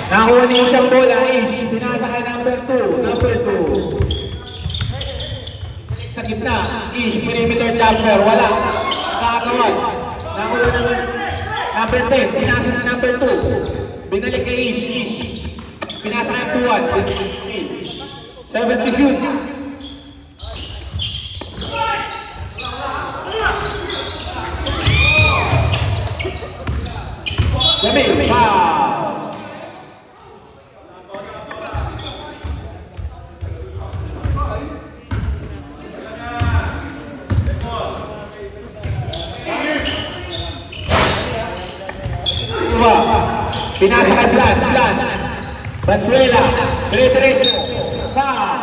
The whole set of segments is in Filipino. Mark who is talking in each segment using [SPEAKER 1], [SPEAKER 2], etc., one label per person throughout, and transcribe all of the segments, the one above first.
[SPEAKER 1] Nakuha niyo isang bola, pinasa kay number 2. Sa gitna, perimeter jumper, wala. Nakakawal. Nakuha naman number 10, pinasa na number 2. Binalik kay pinasa kay 2-1. 70 Dami, foul. Pinasa kay Blan. Banzuela. Diretso. Foul.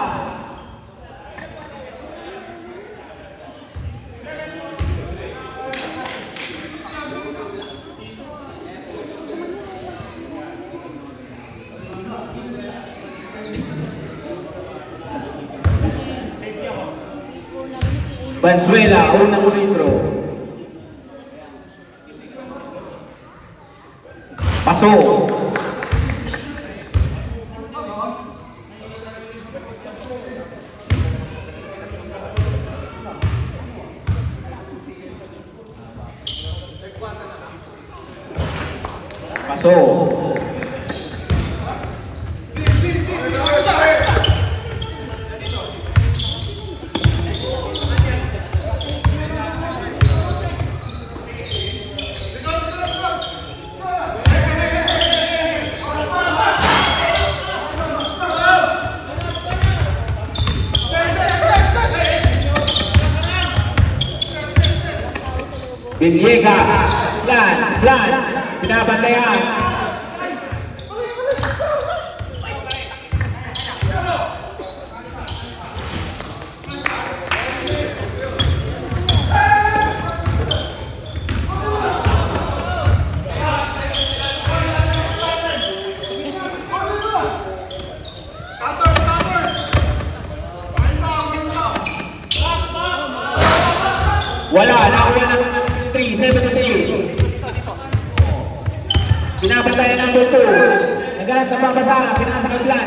[SPEAKER 1] Banzuela, unang litro. Paso. Villegas, Plan, binabantayan. Wala, nakuha ng 3-7-3. Binabantayan ng number 2. Naghanap ng babasa, pinasa kay Plan.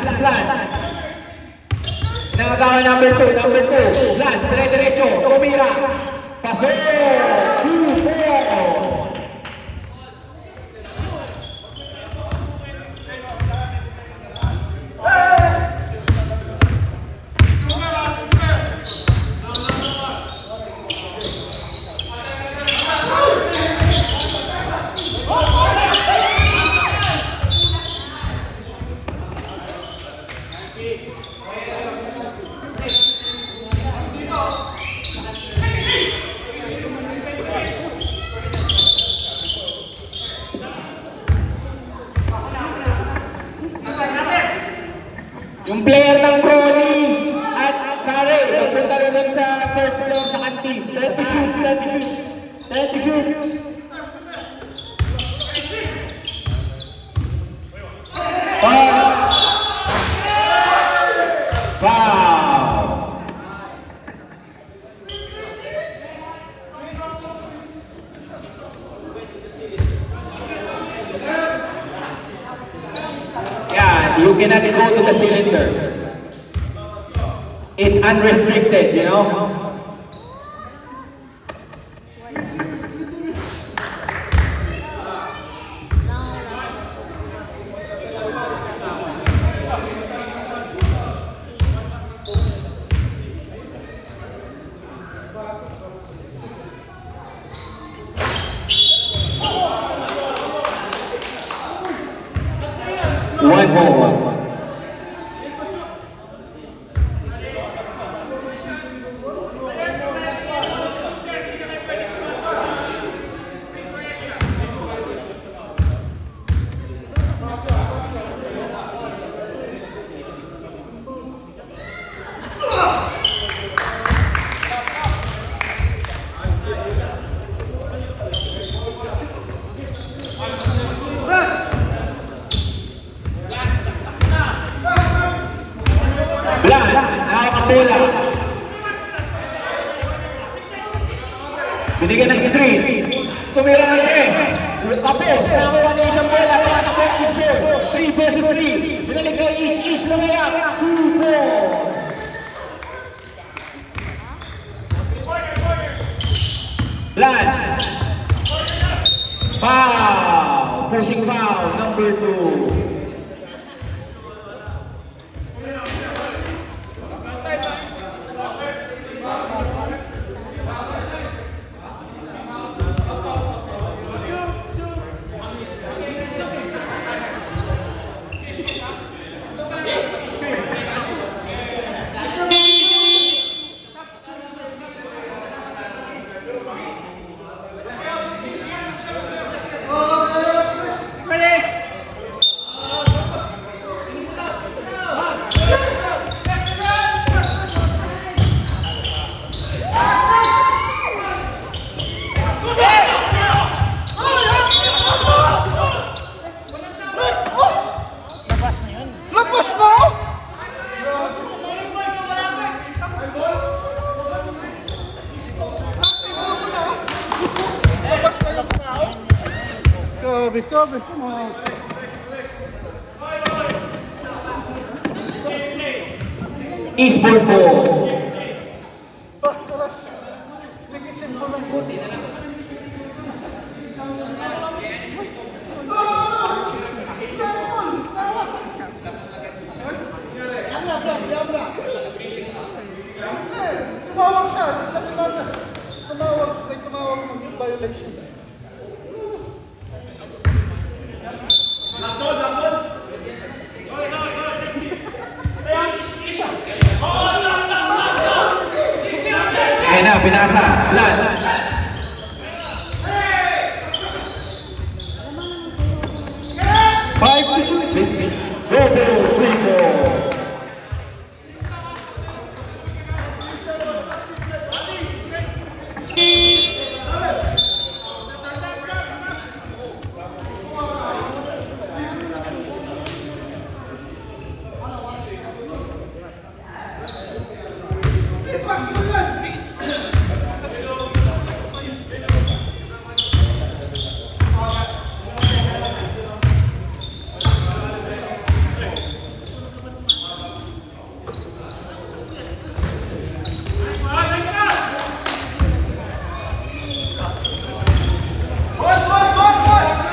[SPEAKER 1] Pinakagawa number 2. Plan, diretso, tumira. Paso! 2-4. Yung player ng Crony at Sare, nagpunta rin sa first floor sa canteen. 30 shoot. Foul. Yeah, you cannot go to the cylinder. It's unrestricted, you know. One more. bola. Binigyan ng screen. Tumira ng rin. Tapos, nakakuha niya isang bola. Pass for each ball. 3 versus 3. Binalik kay Ish lumayak. 2 balls. Plan. Foul. Pushing foul. Number 2.
[SPEAKER 2] Cover, come on.
[SPEAKER 1] Eastbourne ball.
[SPEAKER 2] Tumawag siya, tumawag mag-violation.
[SPEAKER 1] Ayan na, pinasa. Last. Five to shoot. Go, three, four.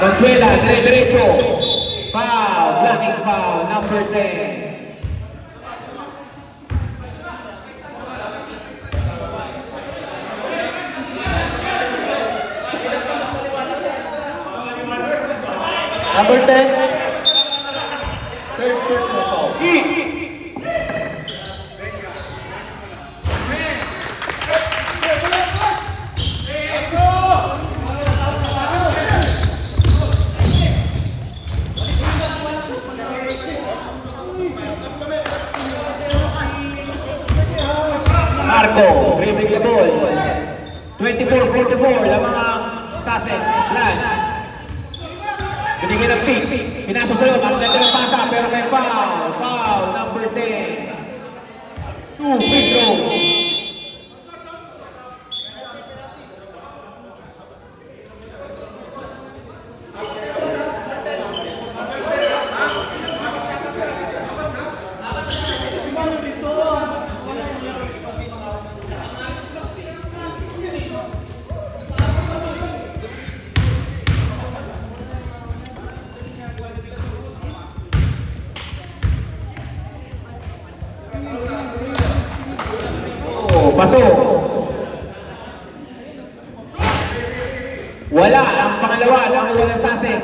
[SPEAKER 1] Consuela, derecho. Foul, blocking foul, number 10. Number 10. Third personal foul. Marco, dribbling the ball. 24-44, lamang ang Sasen, Plan. Binigyan ng pick. Pinasok sa loob, ang ganda ng pasa, pero may foul. Foul, number 10. 2 free throws. Pasok. Wala. Ang pangalawa, nakuha ng Sasen.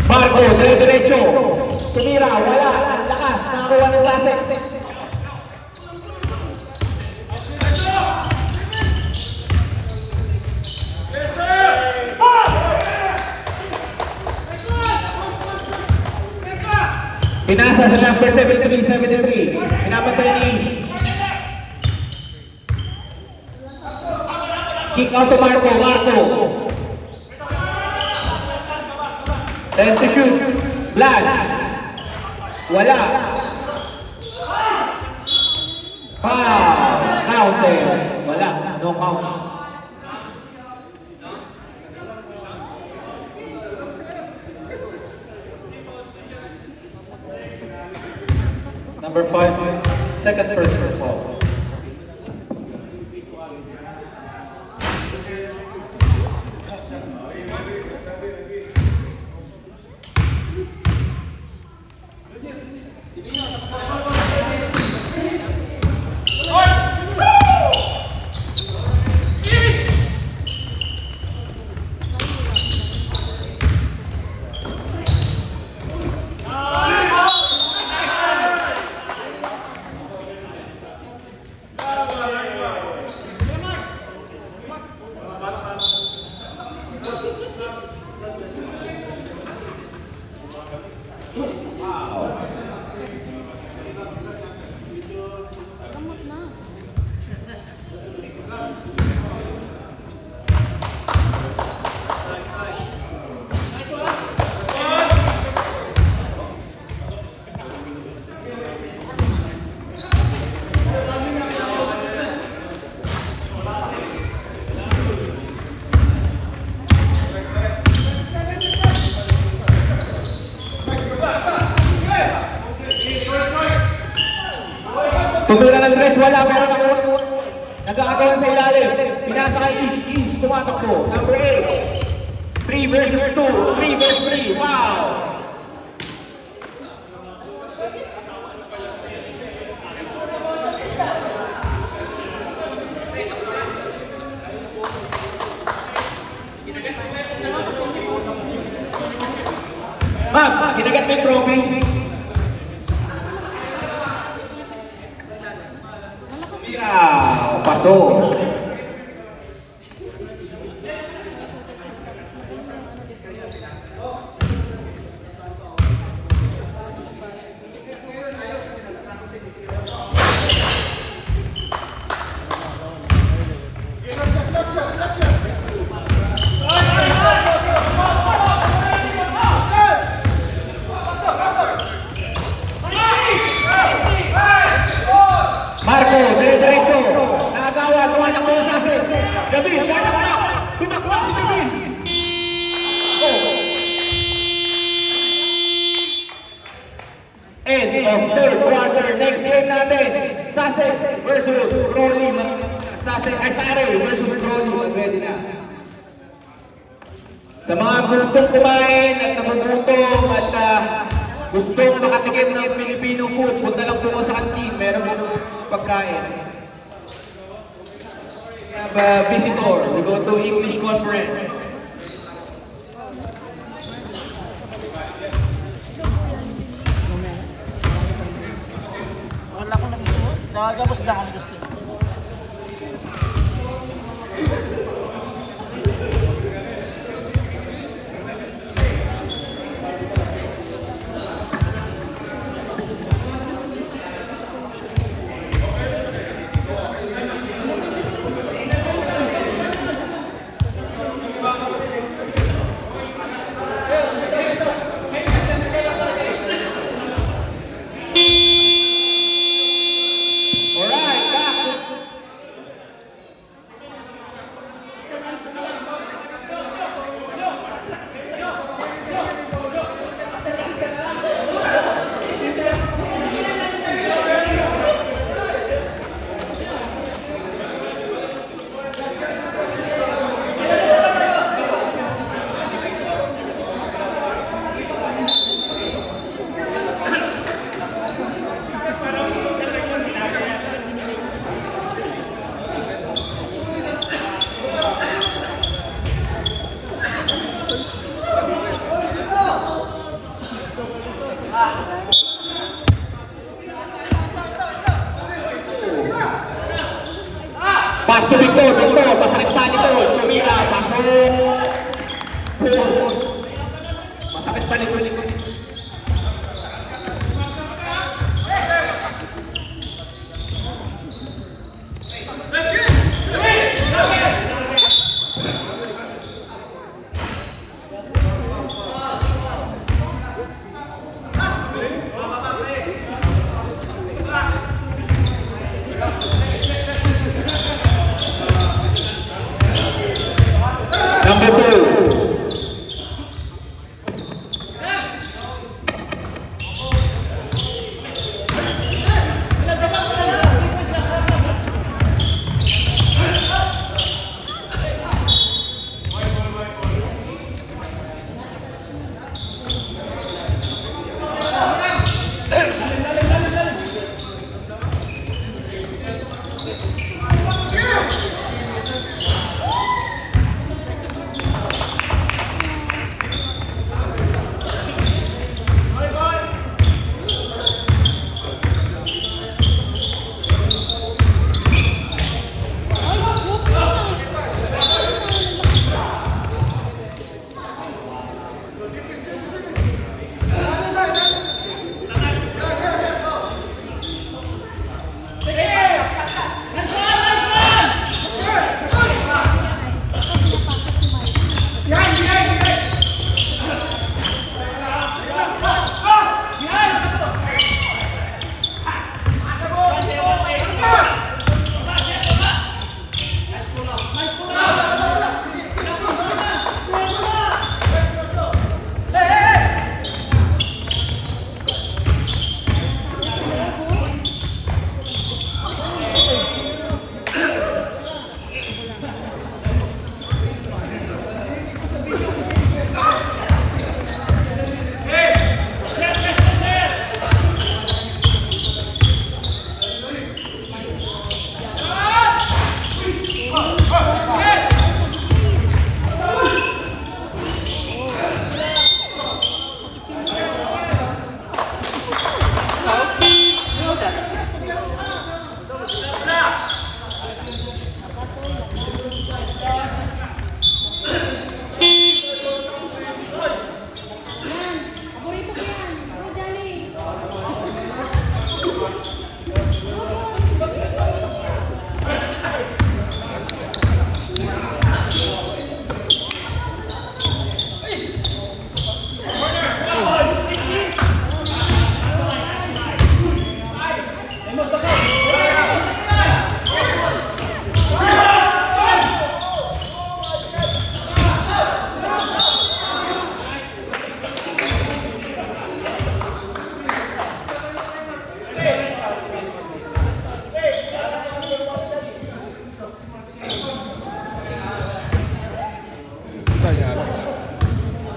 [SPEAKER 1] Marco, diretso. Tumira, wala. Ang lakas. Nakakuha ng Sasen. Pinasa sa number 73. Pinapatay ni kick out to Marco. Then to shoot. Blanche. Wala. Foul. Counted. Wala. No count. Number 5, second personal foul. Tutulan ng dress, wala, pero nag-aagawan sa ilalim. Pinasa kay Ish, tumatakbo. Number 8. 3 versus 2, 3 versus 3, wow! Ma'am, ginagat mo yung trophy. Paso. Marco, dire-diretso. Nakagawa, tumanak mo sa akin. Gabi, ganak na. Tumakbo si Gabi. End of third quarter. Next game natin. Sussex versus Crowley. Sussex, Sare versus Crowley. Ready na. Sa mga gustong kumain at nagugutom at gustong makatikim ng Filipino food, punta lang po sa kantin. Meron po pagkain. We have a visitor. We go to English conference.
[SPEAKER 2] Wala ko nagsuot. Nakagabos na kami gusto.
[SPEAKER 1] Pass to Victor, pasakit nito, Chumila, pasok. Masakit sa likod.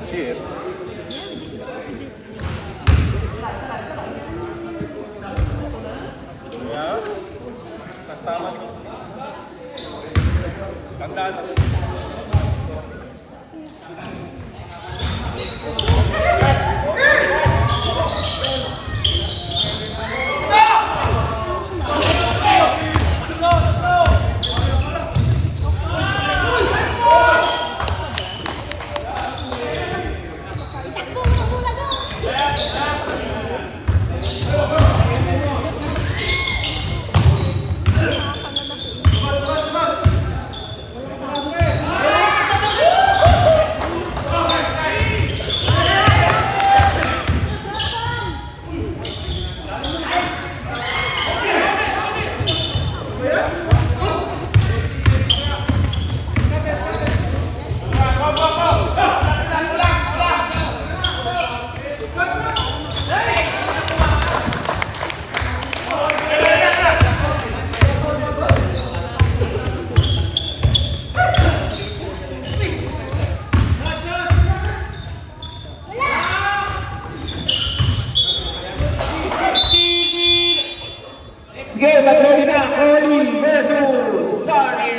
[SPEAKER 3] See it. Yeah. Saktaman ko. Tandaan.
[SPEAKER 1] Sige, mag-ready na. Oli versus Sarni.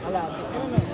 [SPEAKER 2] Malapit na naman.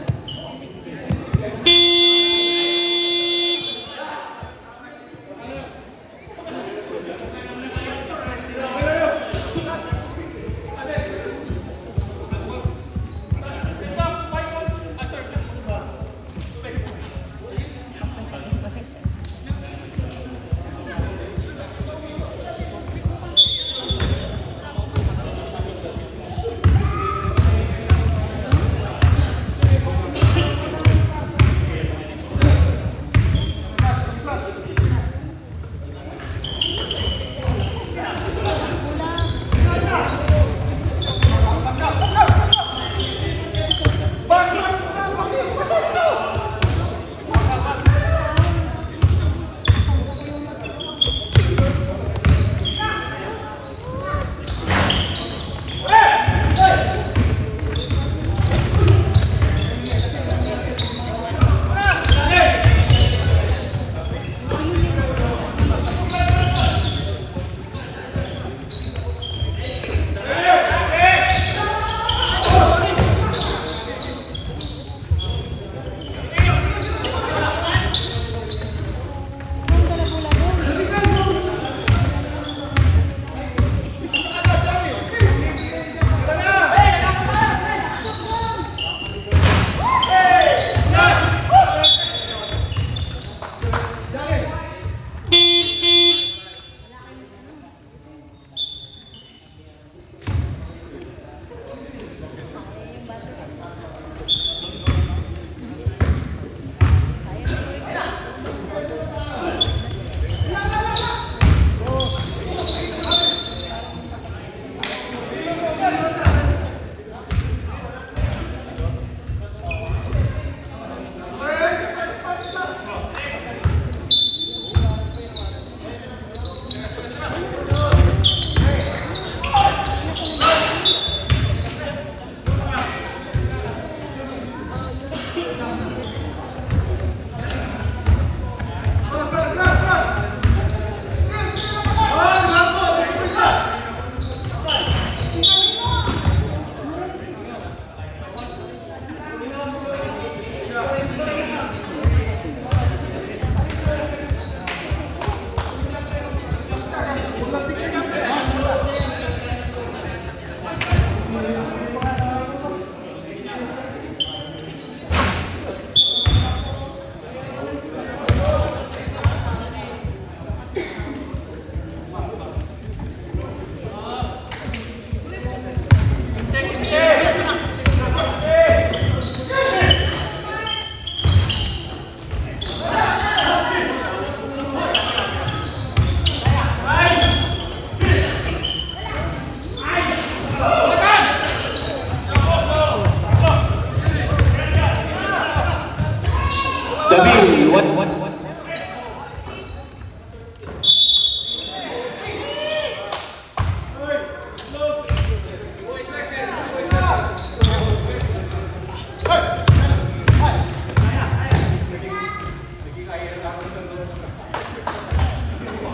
[SPEAKER 1] W, what?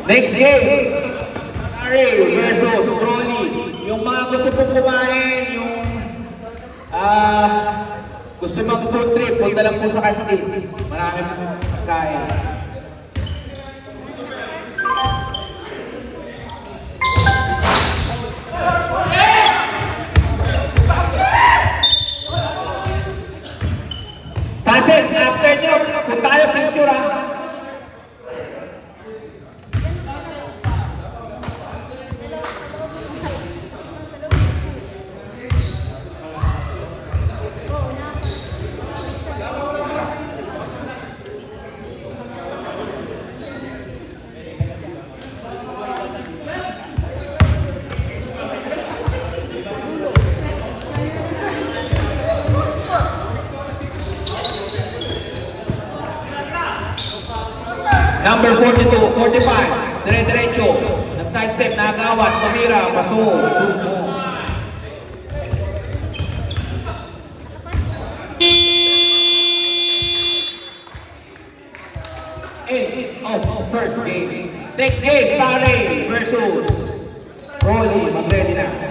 [SPEAKER 1] Next game, Harry versus Broly. Yung mga gusto pong kumain, yung gusto mag-food trip, punta lang po sa kantin. Maraming pagkain. Sussex, after nyo, kung tayo picture ha. Number 42, 45, dire-diretso, nag-sidestep, nagawat, tumira, paso, gusto. First game. Next game, Sally versus Rolly, mag-ready na.